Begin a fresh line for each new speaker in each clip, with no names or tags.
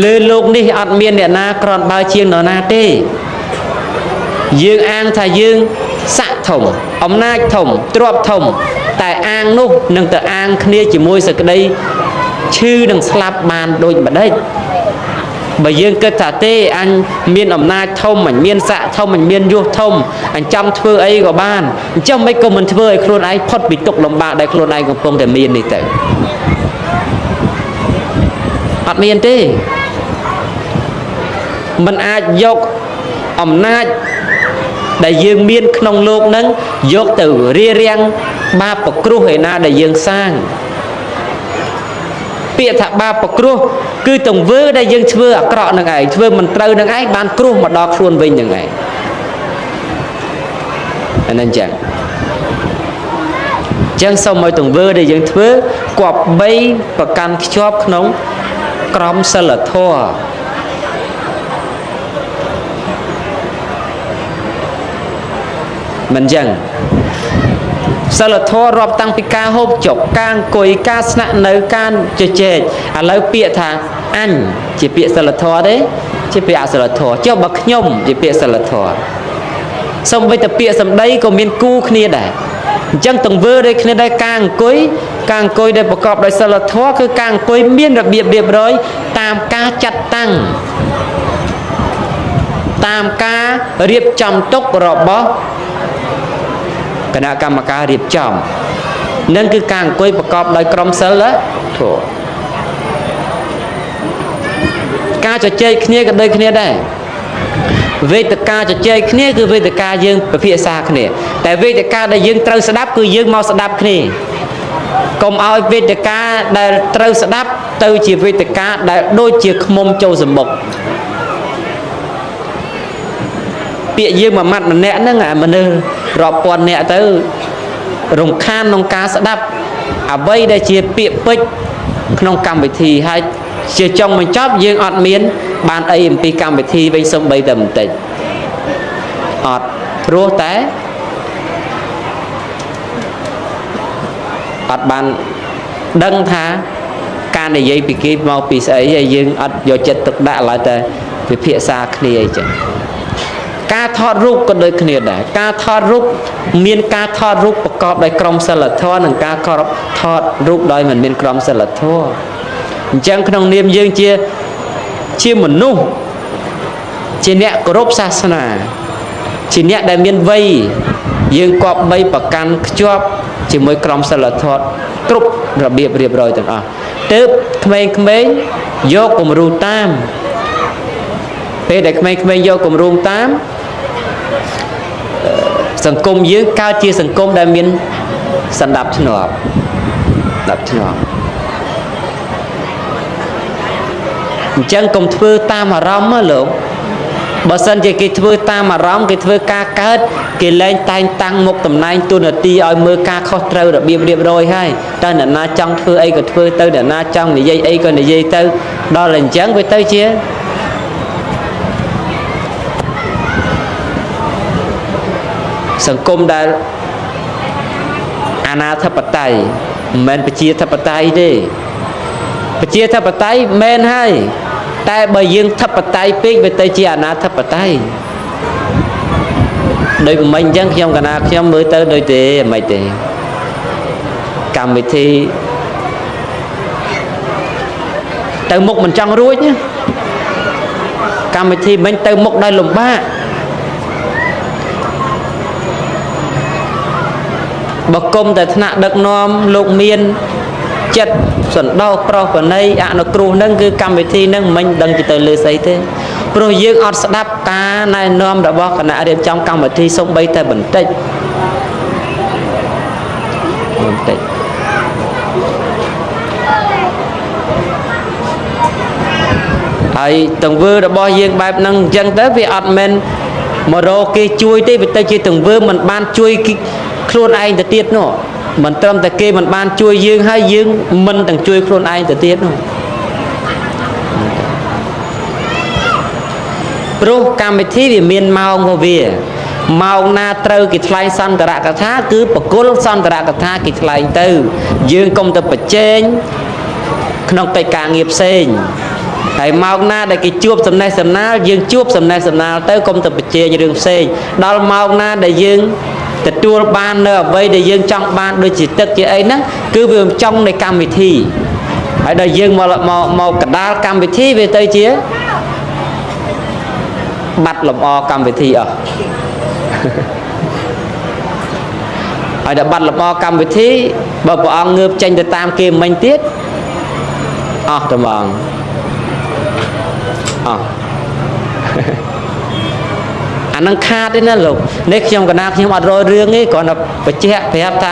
លើលោកនេះអត់មានអ្នកណាក្រនបើជាងនរណាទេយើងអាងថាយើងសាក់ធំអំណាចធំទ្រព្យធំតែអាងនោះនឹងទៅអាងគ្នាជាមួយសេចក្តីឈឺនឹងស្លាប់បានដូចម្ដេចបើយើងគិតថាទេអញមានអំណាចធំអញមានសាក់ធំអញមានយសធំអញចង់ធ្វើអីក៏បានអញ្ចឹងមិនក៏មិនធ្វើឲ្យខ្លួនឯងផុតពីទុក្ខលំបាកដែលខ្លួនឯងកំពុងតែមាននេះទៅអត់មានទេมันអាចយកអំណាចដែលយើងមានក្នុងលោកនឹងយកទៅរារាំងបាបប្រគ្រោះឯណាដែលយើងសាងពាក្យថាបាបប្រគ្រោះគឺទង្វើដែលយើងធ្វើអាក្រក់នឹងឯងធ្វើមិនត្រូវនឹងឯងបានគ្រោះមកដល់ខ្លួនវិញនឹងឯងអានឹងចឹងសូមឲ្យទង្វើដែលយើងធ្វើគប្បីប្រកាន់ខ្ជាប់ក្នុងក្រមសីលធម៌មិនចឹងសិលធម៌រាប់តាំងពីការហូបចុកការអង្គុយការស្នាក់នៅការជជែកឥឡូវពាក្យថាអញជាពាក្យសិលធម៌ទេជាពាក្យអសិលធម៌ចុះបើខ្ញុំជាពាក្យសិលធម៌សូម្បីតែពាក្យសម្ដីក៏មានគូគ្នាដែរអញ្ចឹងទង្វើដូចគ្នាដែរការអង្គុយដែលប្រកបដោយសិលធម៌គឺការអង្គុយមានរបៀបរៀបរយតាមការចាត់តាំងតាមការរៀបចំទុករបស់គណៈកម្មការរៀបចំនឹងគឺការអង្គុយប្រកបដោយក្រមសីលធម៌ការជជែកគ្នាក៏ដូចគ្នាដែរវេទិកាជជែកគ្នាគឺវេទិកាយើងពិភាក្សាគ្នាតែវេទិកាដែលយើងត្រូវស្ដាប់គឺយើងមកស្ដាប់គ្នាកុំឲ្យវេទិកាដែលត្រូវស្ដាប់ទៅជាវេទិកាដែលដូចជាឃ្មុំចូលសម្បុកពាក្យយើងមួយម៉ាត់ម្នាក់ហ្នឹងមនុស្សរាប់ពាន់នាក់ទៅរំខានក្នុងការស្ដាប់អ្វីដែលជាពាក្យពេចន៍ក្នុងកម្មវិធីហើយជាចុងបញ្ចប់យើងអត់មានបានអីអំពីកម្មវិធីវិញសូម្បីតែបន្តិចអត់ព្រោះតែអត់បានដឹងថាការនិយាយពីគេមកពីស្អីហើយយើងអត់យកចិត្តទុកដាក់ឡើយតែវិភាសាគ្នាអីចឹងការថតរូបក៏ដូចគ្នាដែរការថតរូបមានការថតរូបប្រកបដោយក្រមសីលធម៌និងការថតរូបដោយមិនមានក្រមសីលធម៌អញ្ចឹងក្នុងនាមយើងជាមនុស្សជាអ្នកគោរពសាសនាជាអ្នកដែលមានវ័យយើងគប្បីប្រកាន់ខ្ជាប់ជាមួយក្រមសីលធម៌គ្រប់របៀបរៀបរយទាំងអស់ទើបក្មេងៗយកគំរូតាមពេលដែលក្មេងៗយកគំរូតាមសង្គមយើងកើតជាសង្គមដែលមានសណ្ដាប់ធ្នាប់អញ្ចឹងកុំធ្វើតាមអារម្មណ៍លោកបើសិនជាគេធ្វើតាមអារម្មណ៍គេធ្វើការកើតគេលែងតែងតាំងមុខតំណែងទូនាទីឲ្យមើលការខុសត្រូវរបៀបរៀបរយហើយតើអ្នកណាចង់ធ្វើអីក៏ធ្វើទៅអ្នកណាចង់និយាយអីក៏និយាយទៅដល់តែអញ្ចឹងវាទៅជាសង្គមដែលអាណាធិបតេយ្យមិនមែនប្រជាធិបតេយ្យទេប្រជាធិបតេយ្យមែនហើយតែបើយើងធិបតេយ្យពេកវាទៅជាអាណាធិបតេយ្យដូចមិញអញ្ចឹងខ្ញុំមើលទៅដូចទេមិនទេកម្មវិធីទៅមុខមិនចង់រួចកម្មវិធីមិញទៅមុខដោយលំបាកបើគុំតែថ្នាក់ដឹកនាំលោកមានចិត្តសន្តោសប្រោសប្រណីអនុគ្រោះនឹងគឺកម្មវិធីនឹងមិនដឹងទៅលើស្អីទេព្រោះយើងអត់ស្ដាប់ការណែនាំរបស់គណៈរៀបចំកម្មវិធីសូម្បីតែបន្តិចហើយទង្វើរបស់យើងបែបហ្នឹងអញ្ចឹងទៅវាអត់មែនមករកគេជួយទេវាទៅជាទង្វើមិនបានជួយខ្លួនឯងទៅទៀតនោះមិនត្រឹមតែគេមិនបានជួយយើងហើយយើងមិនទាំងជួយខ្លួនឯងទៅទៀតនោះព្រោះកម្មវិធីវាមានម៉ោងរបស់វាម៉ោងណាត្រូវគេថ្លែងសន្តរកថាគឺបកគលសន្តរកថាគេថ្លែងទៅយើងកុំទៅប្រជែងក្នុងកិច្ចការងារផ្សេង ហើយមកណាដែលគេជួបសំណេះសំណាលយើងជួបសំណេះសំណាលទៅកុំទៅបញ្ជារឿងផ្សេងដល់មកណាដែលយើងទទួលបាននៅអ្វីដែលយើងចង់បានដូចជាទឹកជាអីហ្នឹងគឺវាចង់នៃកម្មវិធីហើយដល់យើងមកកដាលកម្មវិធីវាទៅជាបាត់លម្អកម្មវិធីអស់ហើយដល់បាត់លម្អកម្មវិធីបើព្រះអង្គងើបចេញទៅតាមគេមិញទៀតអស់តែហ្មងអស់អានឹងខាតទេណាលោកនេះខ្ញុំកណាខ្ញុំអត់រយរឿងទេគ្រាន់តែបញ្ជាក់ប្រាប់ថា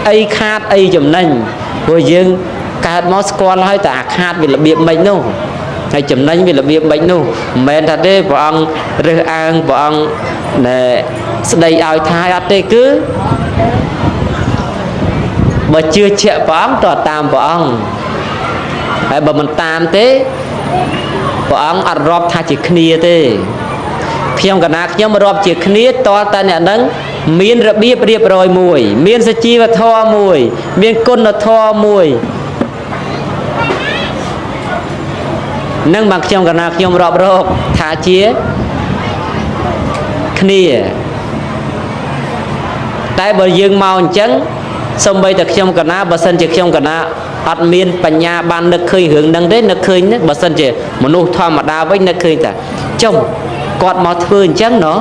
អីខាតអីចំណេញព្រោះយើងកើតមកស្គាល់ហើយតែអាខាតវារបៀបម៉េចនោះហើយចំណេញវារបៀបម៉េចនោះមិនមែនថាទេព្រះអង្គរើសអើងព្រះអង្គដែលស្ដីឲ្យថាអត់ទេគឺបើជឿជាក់ព្រះអង្គតតាមព្រះអង្គហើយបើមិនតាមទេព្រះអង្គអត់រាប់ថាជាគ្នាទេខ្ញុំកណាខ្ញុំរាប់ជាគ្នាតតែអ្នកនឹងមានរបៀបរៀបរយមួយមានសជីវធម៌មួយមានគុណធម៌មួយនឹងមកខ្ញុំកណាខ្ញុំរាប់រកថាជាគ្នាតែបើយើងមកអញ្ចឹងសូម្បីតែខ្ញុំកណាបើសិនជាខ្ញុំកណាអត់មានបញ្ញាបាននឹកឃើញរឿងហ្នឹងទេនឹកឃើញបើសិនជាមនុស្សធម្មតាវិញនឹកឃើញថាចុះគាត់មកធ្វើអញ្ចឹងណោះ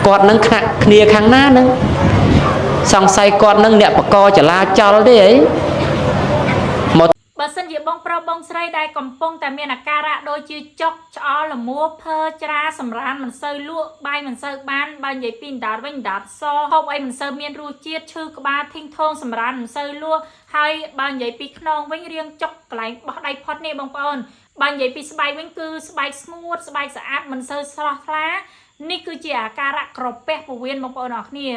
គាត់នឹងគ្នាខាងណាហ្នឹងសង្ស័យគាត់នឹងអ្នកបកចលាចលទេអីមក
បើសិនជាបងប្រុសបងស្រីដែលកំពុងតែមានអាការៈដូចជាចុកឆ្អល់លមួភើច្រាសម្រានមិនសូវលក់បាយមិនសូវបានបើនិយាយពីដណ្ដវិញដណ្ដសហូបអីមិនសូវមានរសជាតិឈឺក្បាលធីងថងសម្រានមិនសូវលក់ហើយបើនិយាយពីខ្នងវិញរៀងចុកកន្លែងបោះដៃផុតនេះបងប្អូនបើនិយាយពីស្បែកវិញគឺស្បែកស្ងួតស្បែកស្អាតមិនសូវស្រស់ថ្លានេះគឺជាអាការៈក្រពះពោះវៀនបងប្អូនអរគ្នា